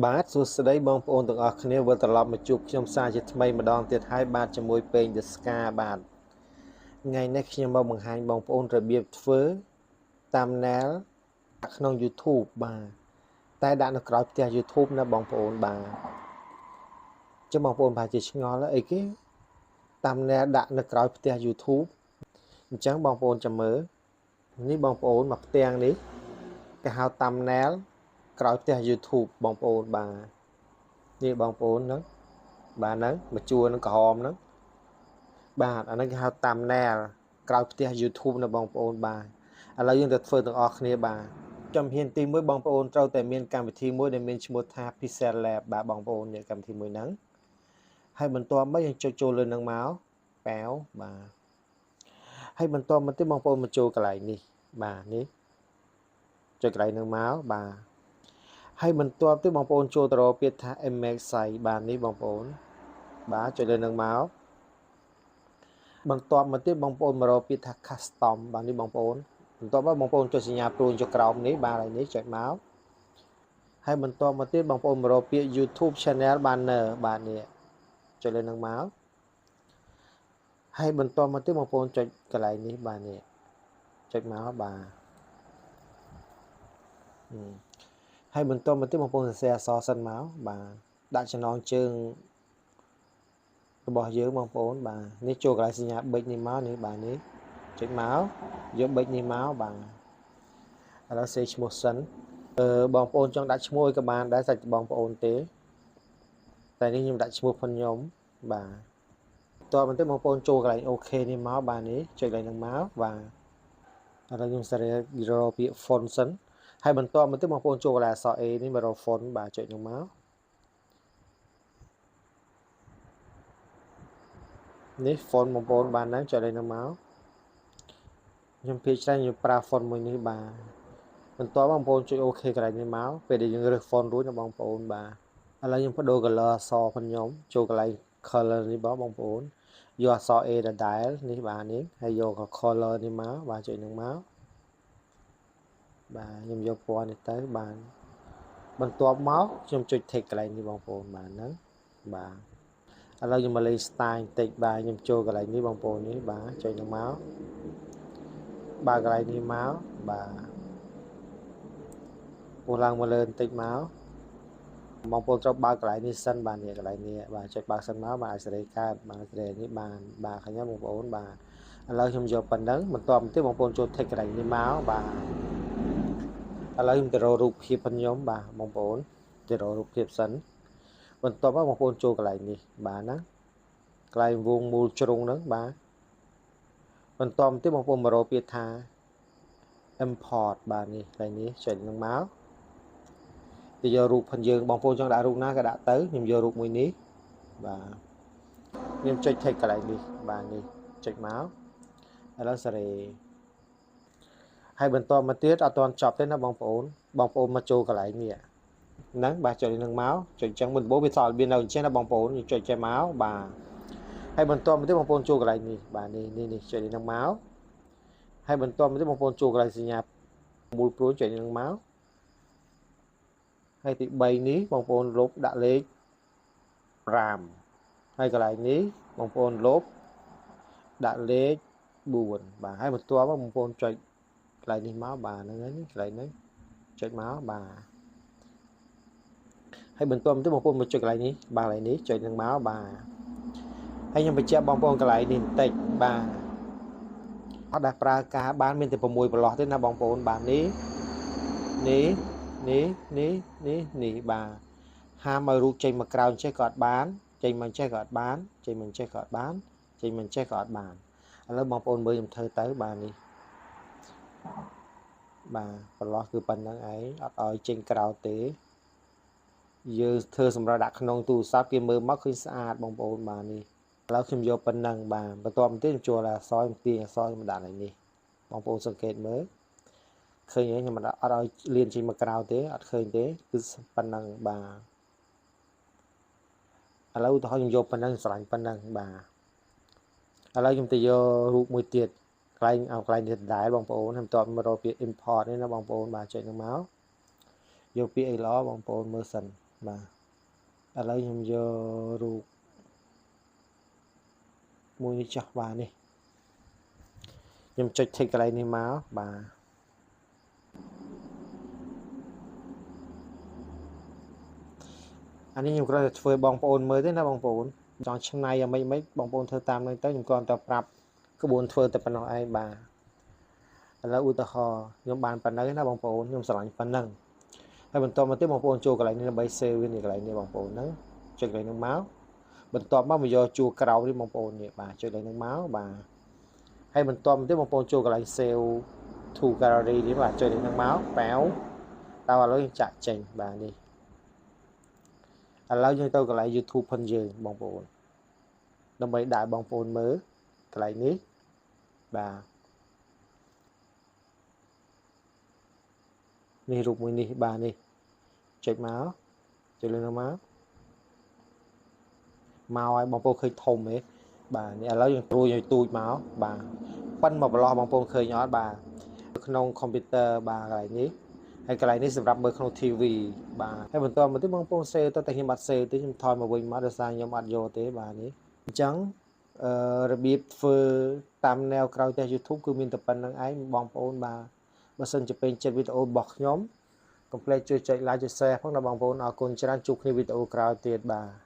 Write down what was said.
បាទសួស្តីបងប្អូនទាំងអស់គ្នាវិលត្រឡប់មកជួបខ្ញុំសារជាថ្មីម្ដងទៀតហើយបាទជាមួយពេង The Ska បាទថ្ងៃនេះខ្ញុំមកបង្ហាញបងប្អូនរបៀបធ្វើ thumbnail ក្នុង YouTube បាទតែដាក់នៅក្រោយផ្ទះ YouTube ណាបងប្អូនបាទចឹងបងប្អូនប្រហែលជាឆ្ងល់អីគេ thumbnail ដាក់នៅក្រោយផ្ទះ YouTube អញ្ចឹងបងប្អូនចាំមើលនេះបងប្អូនមកផ្ទាំងនេះគេហៅ thumbnail ក្រោយផ្ទះ YouTube បងប្អូនបាទនេះបងប្អូនហ្នឹងបាទហ្នឹងមកជួរនឹងក្រហមហ្នឹងបាទអាហ្នឹងគេហៅ thumbnail ក្រោយផ្ទះ YouTube ណាបងប្អូនបាទឥឡូវយើងទៅធ្វើទាំងអស់គ្នាបាទចំហ៊ានទី1បងប្អូនត្រូវតែមានកម្មវិធីមួយដែលមានឈ្មោះថា Pixel Lab បាទបងប្អូនយកកម្មវិធីមួយហ្នឹងហើយបន្ទាប់មកយើងចុចចូលលើនឹងមកប៉ាវបាទហើយបន្ទាប់មកទៀតបងប្អូនមកចូលកន្លែងនេះបាទនេះចុចកន្លែងនឹងមកបាទហើយបន្ទាប់ទៀតបងប្អូនចូលទៅរកពាក្យថា image size បាទនេះបងប្អូនបាទចុចលើនឹងមកបន្ទាប់មកទៀតបងប្អូនមករកពាក្យថា custom បាទនេះបងប្អូនបន្ទាប់មកបងប្អូនចុចសញ្ញាព្រួយចុចក្រោមនេះបាទហើយនេះចុចមកហើយបន្ទាប់មកទៀតបងប្អូនមករកពាក្យ YouTube channel banner បាទនេះចុចលើនឹងមកហើយបន្ទាប់មកទៀតបងប្អូនចុចកន្លែងនេះបាទនេះចុចមកបាទហើយបន្ទាប់មកទៀតបងប្អូនសរសេរអក្សរសិនមកបាទដាក់ចំណងជើងរបស់យើងបងប្អូនបាទនេះចូលកន្លែងសញ្ញាប៊ិចនេះមកនេះបាទនេះចុចមកយកប៊ិចនេះមកបាទឥឡូវសេឈ្មោះសិនបងប្អូនចង់ដាក់ឈ្មោះឲ្យក៏បានដែរសាច់បងប្អូនទេតែនេះខ្ញុំដាក់ឈ្មោះខ្ញុំបាទតបន្តិចបងប្អូនចូលកន្លែងអូខេនេះមកបាទនេះចុចកន្លែងហ្នឹងមកបាទឥឡូវខ្ញុំសេរីរកពាក្យ font សិនហើយបន្ទាប់មកទៀតបងប្អូនចូលកន្លែងអក្សរ A នេះមករក font បាទចុចហ្នឹងមកនេះ font បងប្អូនបានហ្នឹងចុចលេខហ្នឹងមកខ្ញុំភាគច្រើនខ្ញុំប្រើ font មួយនេះបាទបន្ទាប់បងប្អូនចុចអូខេកន្លែងនេះមកពេលដែលយើងរើស font រួចណាបងប្អូនបាទឥឡូវខ្ញុំបដូរ color អក្សរខ្ញុំចូលកន្លែង color នេះបងប្អូនយកអក្សរ A ដដែលនេះបាទនេះហើយយក color នេះមកបាទចុចនឹងមកបាទខ្ញុំយកពណ៌នេះទៅបាទបន្ទាប់មកខ្ញុំចុច text កន្លែងនេះបងប្អូនបាទហ្នឹងបាទឥឡូវខ្ញុំមកលេង style បន្តិចបាទខ្ញុំចូលកន្លែងនេះបងប្អូននេះបាទចុចនឹងមកបាទកន្លែងនេះមកបាទពោះឡើងមកលើបន្តិចមកបងប្អូនត្រូវបើកកន្លែងនេះសិនបាទនេះកន្លែងនេះបាទចុចបើកសិនមកបាទអាចសេរីកើតបាទសេរីនេះបានបាទឃើញទេបងប្អូនបាទឥឡូវខ្ញុំយកប៉ុណ្ណឹងបន្ទាប់ទៀតបងប្អូនចូល text កន្លែងនេះមកបាទឥឡូវខ្ញុំទៅរករូបភាពខ្ញុំបាទបងប្អូនទៅរករូបភាពសិនបន្ទាប់មកបងប្អូនចូលកន្លែងនេះបាទណាកន្លែងវងមូលជ្រុងហ្នឹងបាទបន្ទាប់ទៀតបងប្អូនមករកពាក្យថា import បាទនេះកន្លែងនេះចុចនឹងមកទៅយករូបផងយើងបងប្អូនចង់ដាក់រូបណាក៏ដាក់ទៅខ្ញុំយករូបមួយនេះបាទខ្ញុំចុច text កន្លែងនេះបាទនេះចុចមកឥឡូវសេរីហើយបន្តមកទៀតអត់ទាន់ចប់ទេណាបងប្អូនមកចូលកន្លែងនេះហ្នឹងបាទចុចនឹងមកចុចចឹងមុនបោវាសល់វានៅអញ្ចឹងណាបងប្អូនចុចចេះមកបាទហើយបន្តមកទៀតបងប្អូនចូលកន្លែងនេះបាទនេះចុចនឹងមកហើយបន្តមកទៀតបងប្អូនចូលកន្លែងសញ្ញាមូលព្រួយចុចនឹងមកហើយទី3នេះបងប្អូនលុបដាក់លេខ5ហើយកន្លែងនេះបងប្អូនលុបដាក់លេខ4បាទហើយបន្ទាប់មកបងប្អូនចុចកន្លែងនេះមកបាទហ្នឹងហើយកន្លែងនេះចុចមកបាទហើយបន្ទាប់មកទៀតបងប្អូនមកចុចកន្លែងនេះបាទកន្លែងនេះចុចនឹងមកបាទហើយខ្ញុំបញ្ជាក់បងប្អូនកន្លែងនេះបន្តិចបាទអត់ដែលប្រើការបានមានតែ6ប្រឡោះទេណាបងប្អូនបាទនេះបាទហាមឲ្យរូបចេញមកក្រៅចេះក៏អត់បានចេញមកចេះក៏អត់បានចេញមកចេះក៏អត់បានចេញមកចេះក៏អត់បានឥឡូវបងប្អូនមើលខ្ញុំធ្វើទៅបាទនេះបាទប្រឡោះគឺប៉ុណ្្នឹងឯងអត់ឲ្យចេញក្រៅទេយើងធ្វើសម្រាប់ដាក់ក្នុងទូរស័ព្ទគេមើលមកឃើញស្អាតបងប្អូនបាទនេះឥឡូវខ្ញុំយកប៉ុណ្ណឹងបាទបន្ទាប់ទៀតខ្ញុំចូលអក្សរទាញអក្សរខ្ញុំដាក់ឡើងនេះបងប្អូនសង្កេតមើលឃើញទេខ្ញុំអត់ឲ្យលៀនចេញមកក្រៅទេអត់ឃើញទេគឺប៉ុណ្ណឹងបាទឥឡូវឧទាហរណ៍ខ្ញុំយកប៉ុណ្ណឹងស្រឡាញ់ប៉ុណ្ណឹងបាទឥឡូវខ្ញុំទៅយករូបមួយទៀតកន្លែងនេះដែរបងប្អូនខ្ញុំតបមករកពាក្យ import នេះណាបងប្អូនបាទចុចនឹងមកយកពាក្យអីល្អបងប្អូនមើលសិន បាទឥឡូវខ្ញុំយករូបមួយនេះចោះបាទនេះខ្ញុំចុច tick កន្លែងនេះមកបាទអានេះខ្ញុំគ្រាន់តែធ្វើបងប្អូនមើលទេណាបងប្អូនចង់ឆ្នៃយ៉ាងម៉េចបងប្អូនធ្វើតាមនឹងទៅខ្ញុំគ្រាន់តែប្រាប់ក្បួនធ្វើតែប៉ុណ្ណោះឯងបាទឥឡូវឧទាហរណ៍ខ្ញុំបានប៉ុណ្ណឹងណាបងប្អូនខ្ញុំស្រឡាញ់ប៉ុណ្ណឹងហើយបន្តមកទៀតបងប្អូនចូលកន្លែងនេះដើម្បី save វានេះកន្លែងនេះបងប្អូនហ្នឹងចុចកន្លែងហ្នឹងមកបន្ទាប់មកយកជួរក្រោមនេះបងប្អូននេះបាទចុចកន្លែងហ្នឹងមកបាទហើយបន្ទាប់មកទៀតបងប្អូនចូលកន្លែង save to gallery នេះបាទចុចហ្នឹងមកប៉ាវតើឥឡូវយើងចាក់ចេញបាទនេះឥឡូវយើងទៅកន្លែង YouTube ផងយើងបងប្អូនដើម្បីដាក់បងប្អូនមើលកន្លែងនេះបាទនេះរូបមួយនេះបាទនេះចុចមកចុចលើនោះមកឲ្យបងប្អូនឃើញធំទេបាទនេះឥឡូវយើងព្រួយឲ្យទូចមកបាទប៉ិនមកប្រឡោះបងប្អូនឃើញអត់បាទក្នុង computer បាទកន្លែងនេះហើយកន្លែងនេះសម្រាប់មើលក្នុង TV បាទហើយបន្តមកទៀតបងប្អូន save ទៅតែខ្ញុំអត់ save ទេខ្ញុំថយមកវិញមកដោយសារខ្ញុំអត់យកទេបាទនេះអញ្ចឹងរបៀបធ្វើតាមแนวក្រោយផ្ទះ YouTube គឺមានតែប៉ុណ្្នឹងឯងបងប្អូនបាទបើសិនជាពេញចិត្តវីដេអូរបស់ខ្ញុំកុំភ្លេចជួយចុច like ចុច share ផងដល់បងប្អូនអរគុណច្រើនជួបគ្នាវីដេអូក្រោយទៀតបាទ